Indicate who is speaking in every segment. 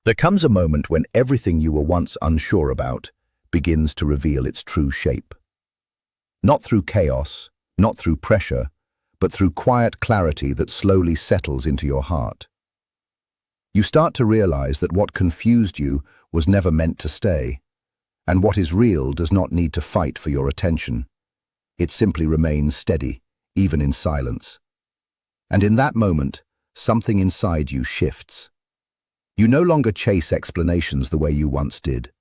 Speaker 1: There comes a moment when everything you were once unsure about begins to reveal its true shape. Not through chaos, not through pressure, but through quiet clarity that slowly settles into your heart. You start to realize that what confused you was never meant to stay, and what is real does not need to fight for your attention. It simply remains steady, even in silence. And in that moment, something inside you shifts. You no longer chase explanations the way you once did.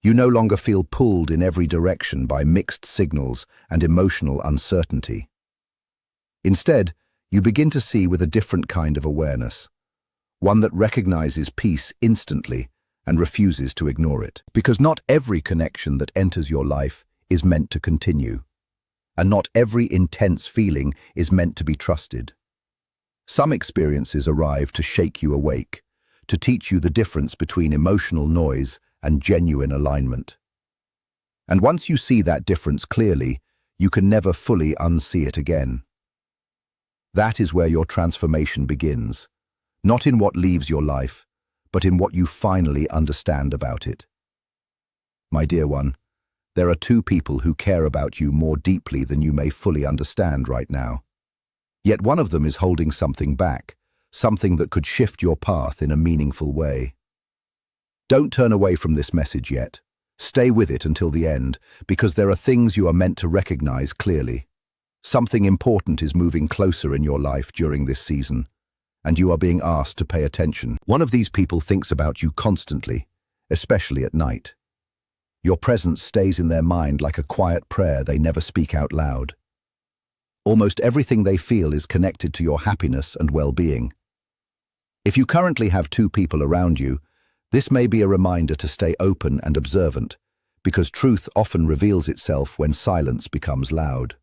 Speaker 1: You no longer feel pulled in every direction by mixed signals and emotional uncertainty. Instead, you begin to see with a different kind of awareness, one that recognizes peace instantly and refuses to ignore it. Because not every connection that enters your life is meant to continue, and not every intense feeling is meant to be trusted. Some experiences arrive to shake you awake, to teach you the difference between emotional noise and genuine alignment. And once you see that difference clearly, you can never fully unsee it again. That is where your transformation begins, not in what leaves your life, but in what you finally understand about it. My dear one, there are two people who care about you more deeply than you may fully understand right now. Yet one of them is holding something back, something that could shift your path in a meaningful way. Don't turn away from this message yet. Stay with it until the end, because there are things you are meant to recognize clearly. Something important is moving closer in your life during this season, and you are being asked to pay attention. One of these people thinks about you constantly, especially at night. Your presence stays in their mind like a quiet prayer they never speak out loud. Almost everything they feel is connected to your happiness and well-being. If you currently have two people around you, this may be a reminder to stay open and observant, because truth often reveals itself when silence becomes loud.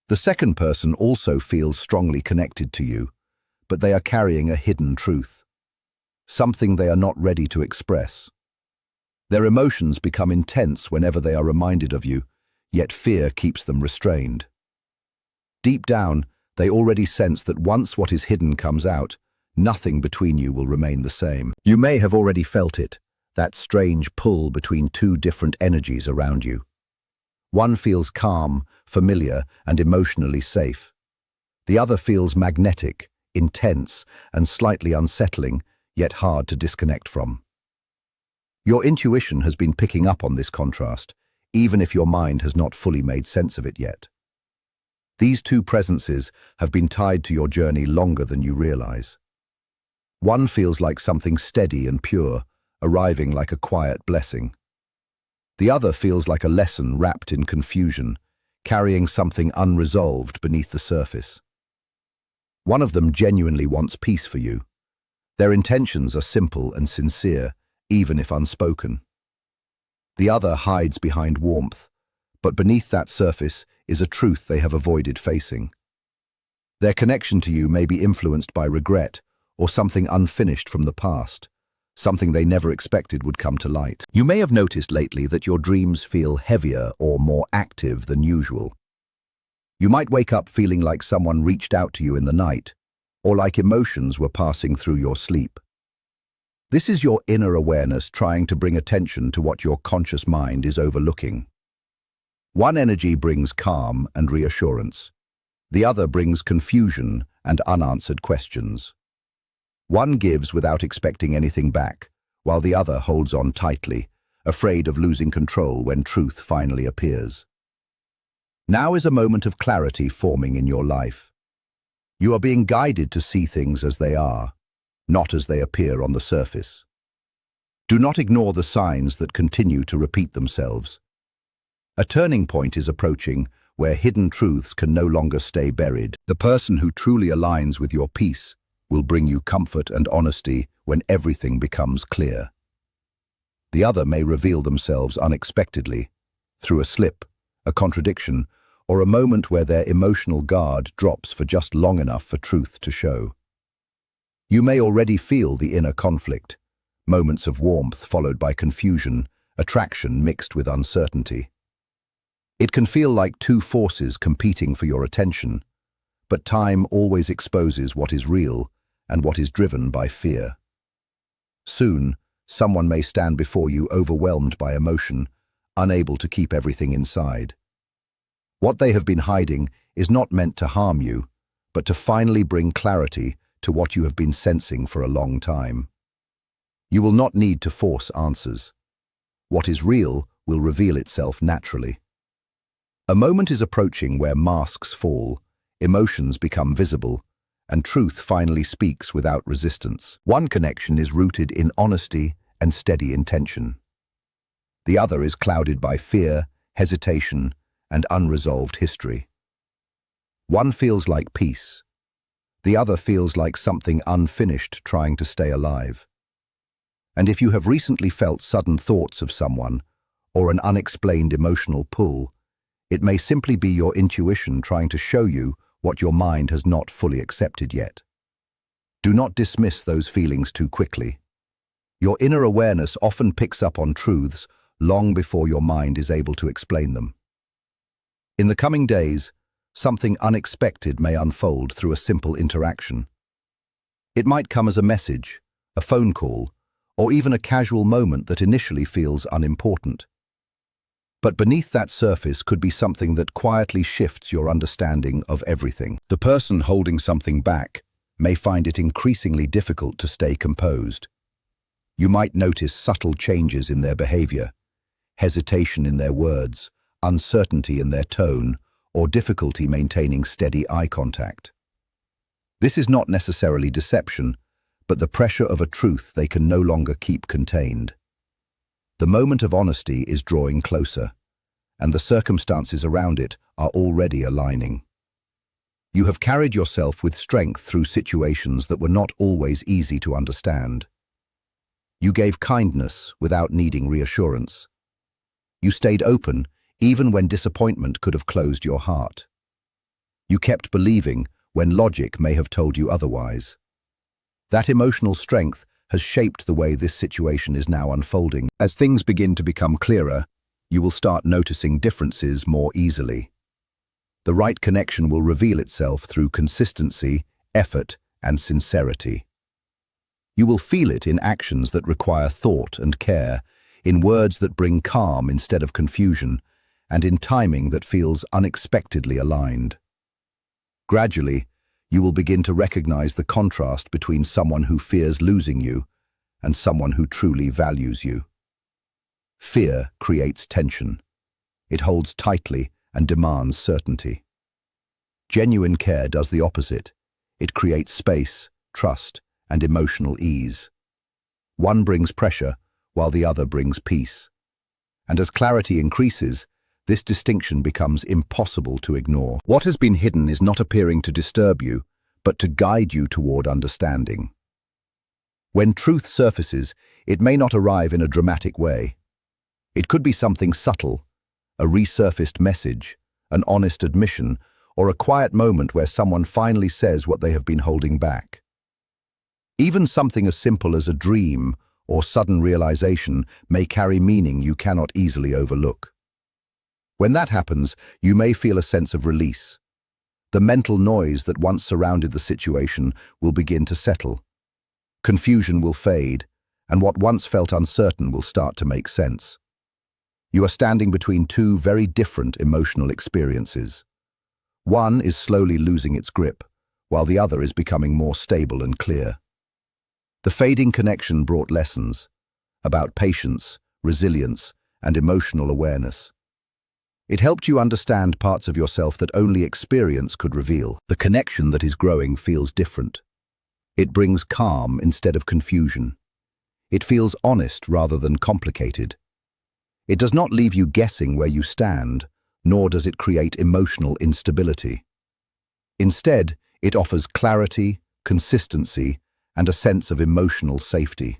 Speaker 1: The second person also feels strongly connected to you, but they are carrying a hidden truth, something they are not ready to express. Their emotions become intense whenever they are reminded of you, yet fear keeps them restrained. Deep down, they already sense that once what is hidden comes out, nothing between you will remain the same. You may have already felt it, that strange pull between two different energies around you. One feels calm, familiar, and emotionally safe. The other feels magnetic, intense, and slightly unsettling, yet hard to disconnect from. Your intuition has been picking up on this contrast, even if your mind has not fully made sense of it yet. These two presences have been tied to your journey longer than you realize. One feels like something steady and pure, arriving like a quiet blessing. The other feels like a lesson wrapped in confusion, carrying something unresolved beneath the surface. One of them genuinely wants peace for you. Their intentions are simple and sincere, even if unspoken. The other hides behind warmth, but beneath that surface is a truth they have avoided facing. Their connection to you may be influenced by regret or something unfinished from the past, something they never expected would come to light. You may have noticed lately that your dreams feel heavier or more active than usual. You might wake up feeling like someone reached out to you in the night, or like emotions were passing through your sleep. This is your inner awareness trying to bring attention to what your conscious mind is overlooking. One energy brings calm and reassurance. The other brings confusion and unanswered questions. One gives without expecting anything back, while the other holds on tightly, afraid of losing control when truth finally appears. Now is a moment of clarity forming in your life. You are being guided to see things as they are, not as they appear on the surface. Do not ignore the signs that continue to repeat themselves. A turning point is approaching where hidden truths can no longer stay buried. The person who truly aligns with your peace will bring you comfort and honesty when everything becomes clear. The other may reveal themselves unexpectedly, through a slip, a contradiction, or a moment where their emotional guard drops for just long enough for truth to show. You may already feel the inner conflict, moments of warmth followed by confusion, attraction mixed with uncertainty. It can feel like two forces competing for your attention, but time always exposes what is real and what is driven by fear. Soon, someone may stand before you overwhelmed by emotion, unable to keep everything inside. What they have been hiding is not meant to harm you, but to finally bring clarity to what you have been sensing for a long time. You will not need to force answers. What is real will reveal itself naturally. A moment is approaching where masks fall, emotions become visible, and truth finally speaks without resistance. One connection is rooted in honesty and steady intention. The other is clouded by fear, hesitation, and unresolved history. One feels like peace. The other feels like something unfinished trying to stay alive. And if you have recently felt sudden thoughts of someone or an unexplained emotional pull, it may simply be your intuition trying to show you what your mind has not fully accepted yet. Do not dismiss those feelings too quickly. Your inner awareness often picks up on truths long before your mind is able to explain them. In the coming days, something unexpected may unfold through a simple interaction. It might come as a message, a phone call, or even a casual moment that initially feels unimportant. But beneath that surface could be something that quietly shifts your understanding of everything. The person holding something back may find it increasingly difficult to stay composed. You might notice subtle changes in their behavior, hesitation in their words, uncertainty in their tone, or difficulty maintaining steady eye contact. This is not necessarily deception, but the pressure of a truth they can no longer keep contained. The moment of honesty is drawing closer, and the circumstances around it are already aligning. You have carried yourself with strength through situations that were not always easy to understand. You gave kindness without needing reassurance. You stayed open even when disappointment could have closed your heart. You kept believing when logic may have told you otherwise. That emotional strength has shaped the way this situation is now unfolding. As things begin to become clearer, you will start noticing differences more easily. The right connection will reveal itself through consistency, effort, and sincerity. You will feel it in actions that require thought and care, in words that bring calm instead of confusion, and in timing that feels unexpectedly aligned. Gradually, you will begin to recognize the contrast between someone who fears losing you and someone who truly values you. Fear creates tension. It holds tightly and demands certainty. Genuine care does the opposite. It creates space, trust, and emotional ease. One brings pressure, while the other brings peace. And as clarity increases, this distinction becomes impossible to ignore. What has been hidden is not appearing to disturb you, but to guide you toward understanding. When truth surfaces, it may not arrive in a dramatic way. It could be something subtle, a resurfaced message, an honest admission, or a quiet moment where someone finally says what they have been holding back. Even something as simple as a dream or sudden realization may carry meaning you cannot easily overlook. When that happens, you may feel a sense of release. The mental noise that once surrounded the situation will begin to settle. Confusion will fade, and what once felt uncertain will start to make sense. You are standing between two very different emotional experiences. One is slowly losing its grip, while the other is becoming more stable and clear. The fading connection brought lessons about patience, resilience, and emotional awareness. It helped you understand parts of yourself that only experience could reveal. The connection that is growing feels different. It brings calm instead of confusion. It feels honest rather than complicated. It does not leave you guessing where you stand, nor does it create emotional instability. Instead, it offers clarity, consistency, and a sense of emotional safety.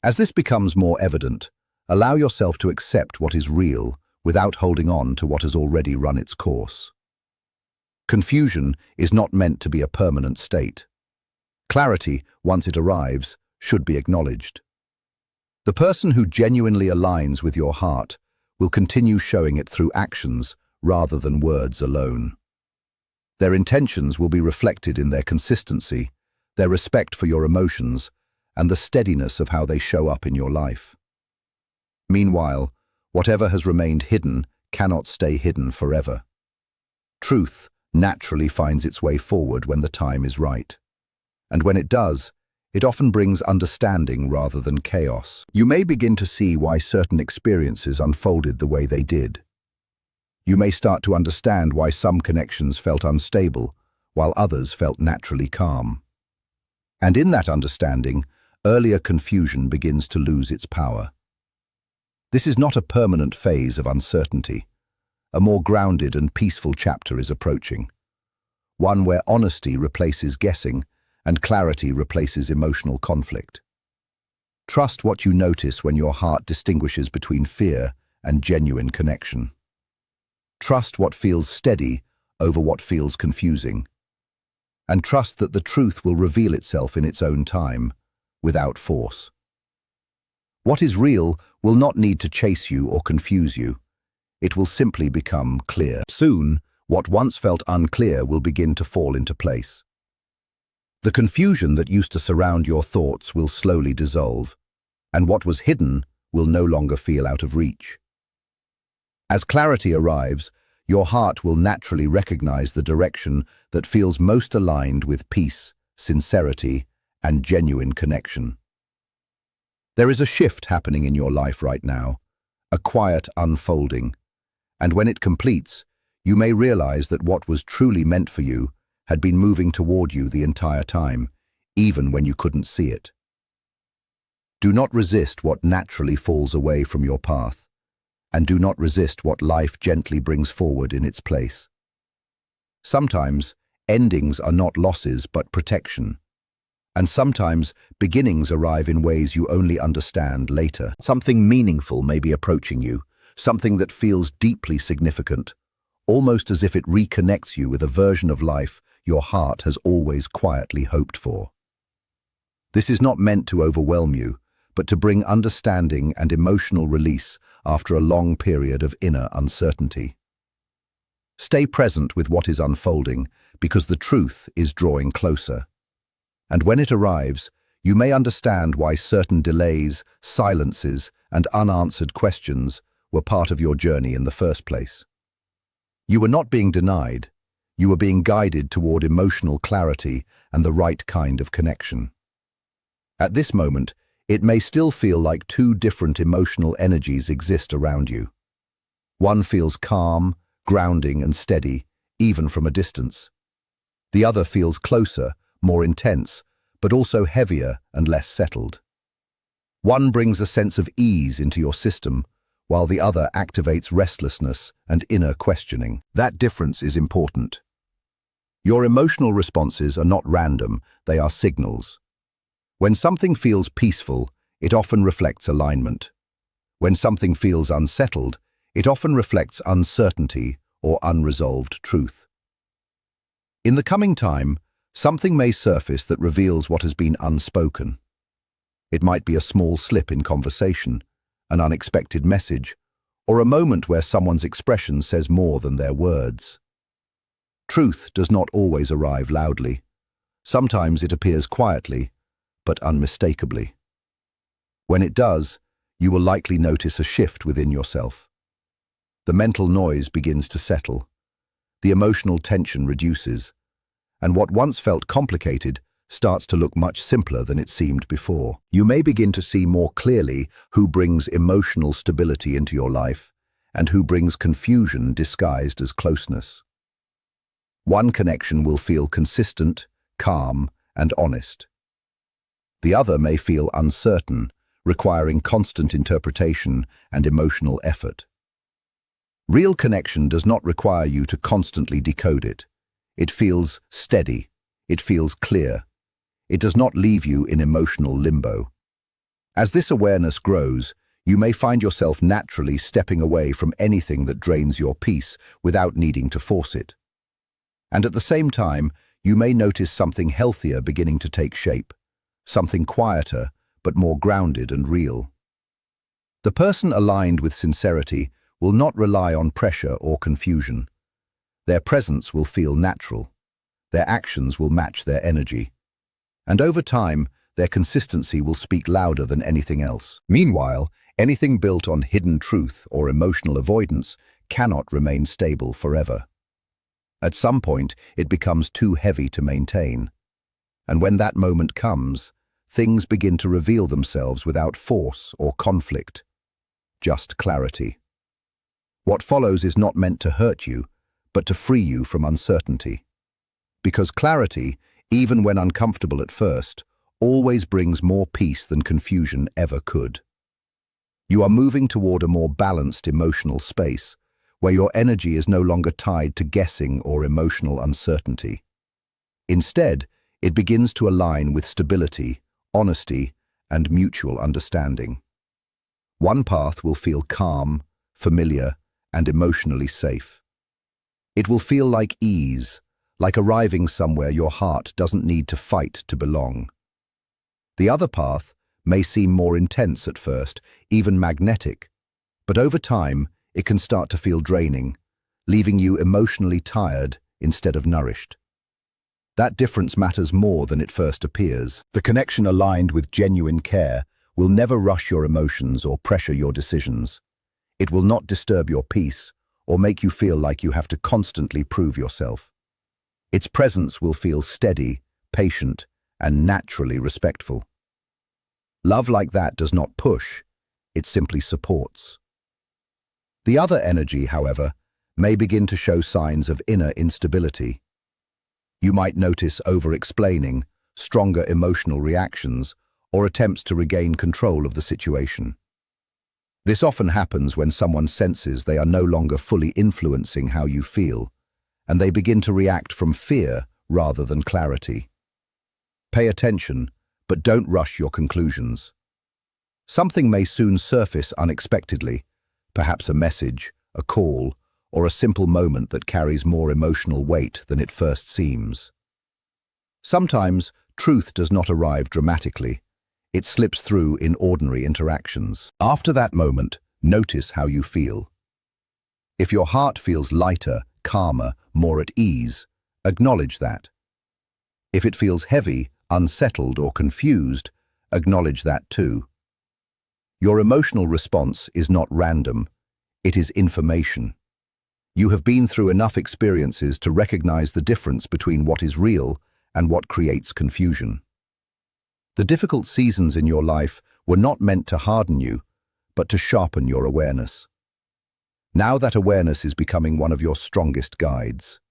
Speaker 1: As this becomes more evident, allow yourself to accept what is real without holding on to what has already run its course. Confusion is not meant to be a permanent state. Clarity, once it arrives, should be acknowledged. The person who genuinely aligns with your heart will continue showing it through actions rather than words alone. Their intentions will be reflected in their consistency, their respect for your emotions, and the steadiness of how they show up in your life. Meanwhile, whatever has remained hidden cannot stay hidden forever. Truth naturally finds its way forward when the time is right. And when it does, it often brings understanding rather than chaos. You may begin to see why certain experiences unfolded the way they did. You may start to understand why some connections felt unstable, while others felt naturally calm. And in that understanding, earlier confusion begins to lose its power. This is not a permanent phase of uncertainty. A more grounded and peaceful chapter is approaching. One where honesty replaces guessing and clarity replaces emotional conflict. Trust what you notice when your heart distinguishes between fear and genuine connection. Trust what feels steady over what feels confusing. And trust that the truth will reveal itself in its own time, without force. What is real will not need to chase you or confuse you. It will simply become clear. Soon, what once felt unclear will begin to fall into place. The confusion that used to surround your thoughts will slowly dissolve, and what was hidden will no longer feel out of reach. As clarity arrives, your heart will naturally recognize the direction that feels most aligned with peace, sincerity, and genuine connection. There is a shift happening in your life right now, a quiet unfolding, and when it completes, you may realize that what was truly meant for you had been moving toward you the entire time, even when you couldn't see it. Do not resist what naturally falls away from your path, and do not resist what life gently brings forward in its place. Sometimes, endings are not losses but protection, and sometimes beginnings arrive in ways you only understand later. Something meaningful may be approaching you, something that feels deeply significant, almost as if it reconnects you with a version of life your heart has always quietly hoped for. This is not meant to overwhelm you, but to bring understanding and emotional release after a long period of inner uncertainty. Stay present with what is unfolding, because the truth is drawing closer. And when it arrives, you may understand why certain delays, silences, and unanswered questions were part of your journey in the first place. You were not being denied. You were being guided toward emotional clarity and the right kind of connection. At this moment, it may still feel like two different emotional energies exist around you. One feels calm, grounding, and steady, even from a distance. The other feels closer, more intense, but also heavier and less settled. One brings a sense of ease into your system, while the other activates restlessness and inner questioning. That difference is important. Your emotional responses are not random, they are signals. When something feels peaceful, it often reflects alignment. When something feels unsettled, it often reflects uncertainty or unresolved truth. In the coming time, something may surface that reveals what has been unspoken. It might be a small slip in conversation, an unexpected message, or a moment where someone's expression says more than their words. Truth does not always arrive loudly. Sometimes it appears quietly, but unmistakably. When it does, you will likely notice a shift within yourself. The mental noise begins to settle. The emotional tension reduces, and what once felt complicated starts to look much simpler than it seemed before. You may begin to see more clearly who brings emotional stability into your life and who brings confusion disguised as closeness. One connection will feel consistent, calm, and honest. The other may feel uncertain, requiring constant interpretation and emotional effort. Real connection does not require you to constantly decode it. It feels steady. It feels clear. It does not leave you in emotional limbo. As this awareness grows, you may find yourself naturally stepping away from anything that drains your peace without needing to force it. And at the same time, you may notice something healthier beginning to take shape, something quieter but more grounded and real. The person aligned with sincerity will not rely on pressure or confusion. Their presence will feel natural. Their actions will match their energy. And over time, their consistency will speak louder than anything else. Meanwhile, anything built on hidden truth or emotional avoidance cannot remain stable forever. At some point, it becomes too heavy to maintain. And when that moment comes, things begin to reveal themselves without force or conflict, just clarity. What follows is not meant to hurt you, but to free you from uncertainty. Because clarity, even when uncomfortable at first, always brings more peace than confusion ever could. You are moving toward a more balanced emotional space, where your energy is no longer tied to guessing or emotional uncertainty. Instead, it begins to align with stability, honesty, and mutual understanding. One path will feel calm, familiar, and emotionally safe. It will feel like ease, like arriving somewhere your heart doesn't need to fight to belong. The other path may seem more intense at first, even magnetic, but over time it can start to feel draining, leaving you emotionally tired instead of nourished. That difference matters more than it first appears. The connection aligned with genuine care will never rush your emotions or pressure your decisions. It will not disturb your peace or make you feel like you have to constantly prove yourself. Its presence will feel steady, patient, and naturally respectful. Love like that does not push, it simply supports. The other energy, however, may begin to show signs of inner instability. You might notice over-explaining, stronger emotional reactions, or attempts to regain control of the situation. This often happens when someone senses they are no longer fully influencing how you feel, and they begin to react from fear rather than clarity. Pay attention, but don't rush your conclusions. Something may soon surface unexpectedly, perhaps a message, a call, or a simple moment that carries more emotional weight than it first seems. Sometimes, truth does not arrive dramatically. It slips through in ordinary interactions. After that moment, notice how you feel. If your heart feels lighter, calmer, more at ease, acknowledge that. If it feels heavy, unsettled, or confused, acknowledge that too. Your emotional response is not random, it is information. You have been through enough experiences to recognize the difference between what is real and what creates confusion. The difficult seasons in your life were not meant to harden you, but to sharpen your awareness. Now that awareness is becoming one of your strongest guides.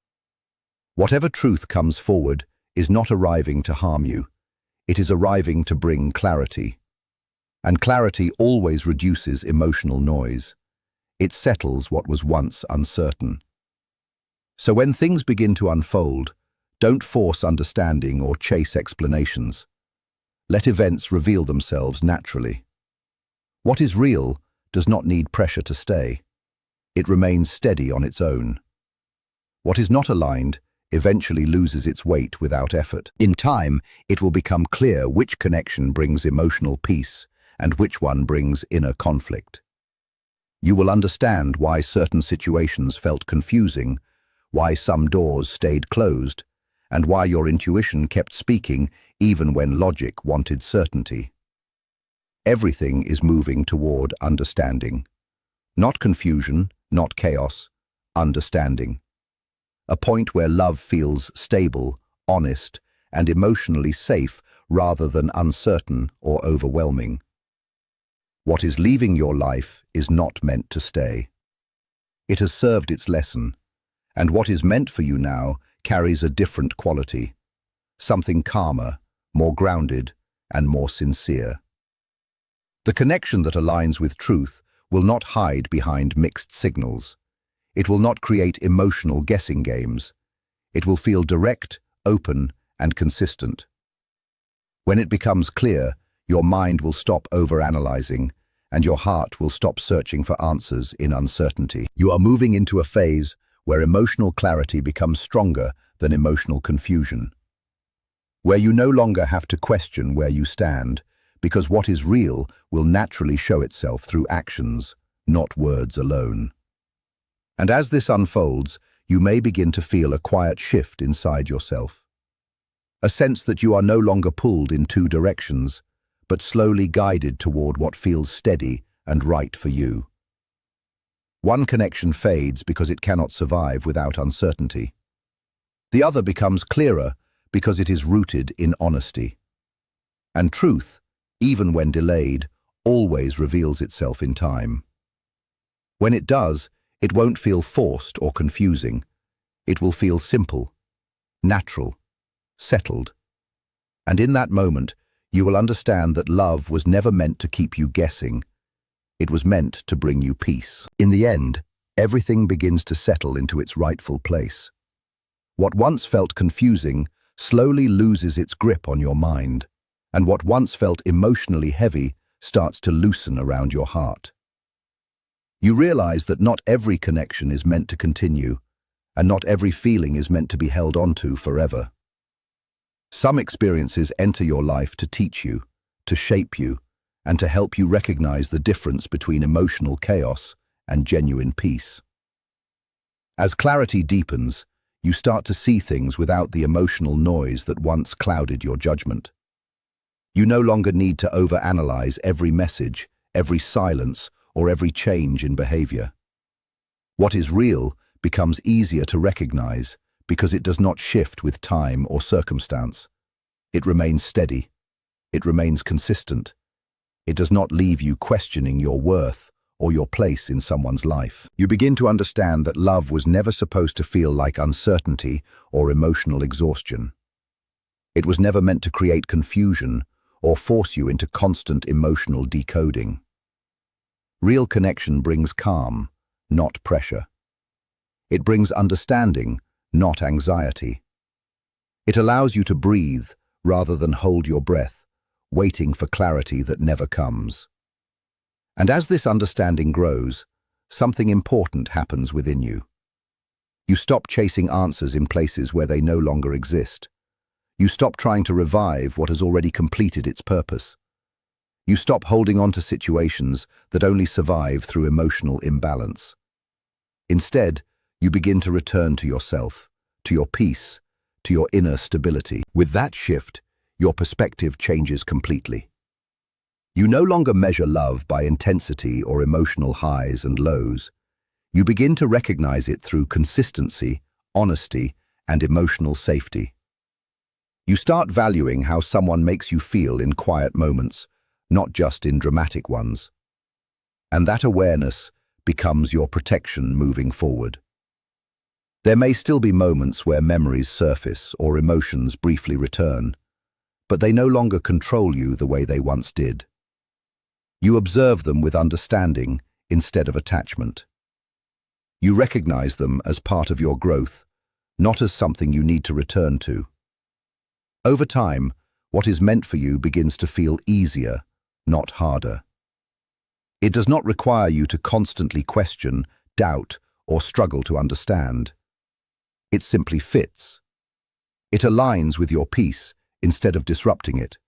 Speaker 1: Whatever truth comes forward is not arriving to harm you. It is arriving to bring clarity. And clarity always reduces emotional noise. It settles what was once uncertain. So when things begin to unfold, don't force understanding or chase explanations. Let events reveal themselves naturally. What is real does not need pressure to stay. It remains steady on its own. What is not aligned eventually loses its weight without effort. In time, it will become clear which connection brings emotional peace and which one brings inner conflict. You will understand why certain situations felt confusing, why some doors stayed closed, and why your intuition kept speaking even when logic wanted certainty. Everything is moving toward understanding. Not confusion, not chaos, understanding. A point where love feels stable, honest, and emotionally safe rather than uncertain or overwhelming. What is leaving your life is not meant to stay. It has served its lesson, and what is meant for you now carries a different quality, something calmer, more grounded, and more sincere. The connection that aligns with truth will not hide behind mixed signals. It will not create emotional guessing games. It will feel direct, open, and consistent. When it becomes clear, your mind will stop overanalyzing, and your heart will stop searching for answers in uncertainty. You are moving into a phase where emotional clarity becomes stronger than emotional confusion. Where you no longer have to question where you stand, because what is real will naturally show itself through actions, not words alone. And as this unfolds, you may begin to feel a quiet shift inside yourself. A sense that you are no longer pulled in two directions, but slowly guided toward what feels steady and right for you. One connection fades because it cannot survive without uncertainty. The other becomes clearer because it is rooted in honesty. And truth, even when delayed, always reveals itself in time. When it does, it won't feel forced or confusing. It will feel simple, natural, settled. And in that moment, you will understand that love was never meant to keep you guessing. It was meant to bring you peace. In the end, everything begins to settle into its rightful place. What once felt confusing slowly loses its grip on your mind, and what once felt emotionally heavy starts to loosen around your heart. You realize that not every connection is meant to continue, and not every feeling is meant to be held onto forever. Some experiences enter your life to teach you, to shape you, and to help you recognize the difference between emotional chaos and genuine peace. As clarity deepens, you start to see things without the emotional noise that once clouded your judgment. You no longer need to overanalyze every message, every silence, or every change in behavior. What is real becomes easier to recognize because it does not shift with time or circumstance. It remains steady. It remains consistent. It does not leave you questioning your worth or your place in someone's life. You begin to understand that love was never supposed to feel like uncertainty or emotional exhaustion. It was never meant to create confusion or force you into constant emotional decoding. Real connection brings calm, not pressure. It brings understanding, not anxiety. It allows you to breathe rather than hold your breath, waiting for clarity that never comes. And as this understanding grows, something important happens within you. You stop chasing answers in places where they no longer exist. You stop trying to revive what has already completed its purpose. You stop holding on to situations that only survive through emotional imbalance. Instead, you begin to return to yourself, to your peace, to your inner stability. With that shift, your perspective changes completely. You no longer measure love by intensity or emotional highs and lows. You begin to recognize it through consistency, honesty, and emotional safety. You start valuing how someone makes you feel in quiet moments, not just in dramatic ones. And that awareness becomes your protection moving forward. There may still be moments where memories surface or emotions briefly return, but they no longer control you the way they once did. You observe them with understanding instead of attachment. You recognize them as part of your growth, not as something you need to return to. Over time, what is meant for you begins to feel easier, not harder. It does not require you to constantly question, doubt, or struggle to understand. It simply fits. It aligns with your peace instead of disrupting it.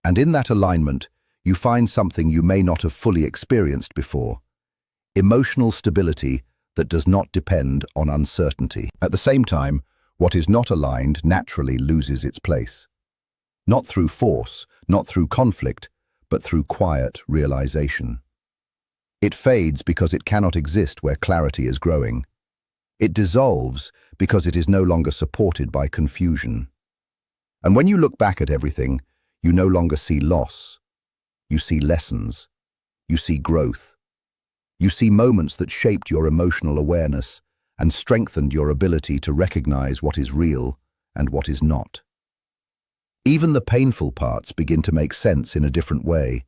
Speaker 1: And in that alignment, you find something you may not have fully experienced before: emotional stability that does not depend on uncertainty. At the same time, what is not aligned naturally loses its place. Not through force, not through conflict, but through quiet realization. It fades because it cannot exist where clarity is growing. It dissolves because it is no longer supported by confusion. And when you look back at everything, you no longer see loss. You see lessons. You see growth. You see moments that shaped your emotional awareness and strengthened your ability to recognize what is real and what is not. Even the painful parts begin to make sense in a different way,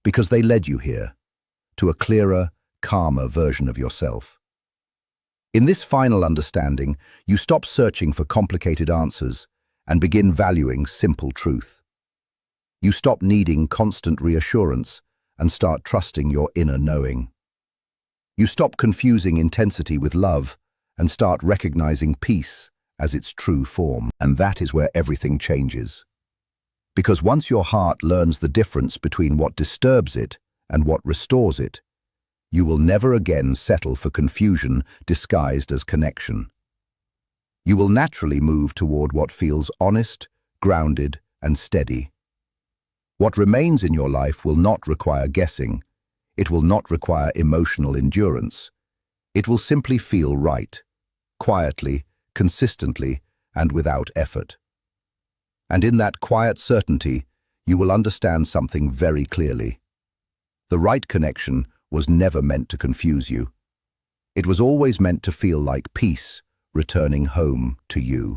Speaker 1: because they led you here, to a clearer, calmer version of yourself. In this final understanding, you stop searching for complicated answers and begin valuing simple truth. You stop needing constant reassurance and start trusting your inner knowing. You stop confusing intensity with love and start recognizing peace as its true form. And that is where everything changes. Because once your heart learns the difference between what disturbs it and what restores it, you will never again settle for confusion disguised as connection. You will naturally move toward what feels honest, grounded, and steady. What remains in your life will not require guessing. It will not require emotional endurance. It will simply feel right, quietly, consistently, and without effort. And in that quiet certainty, you will understand something very clearly. The right connection was never meant to confuse you. It was always meant to feel like peace returning home to you.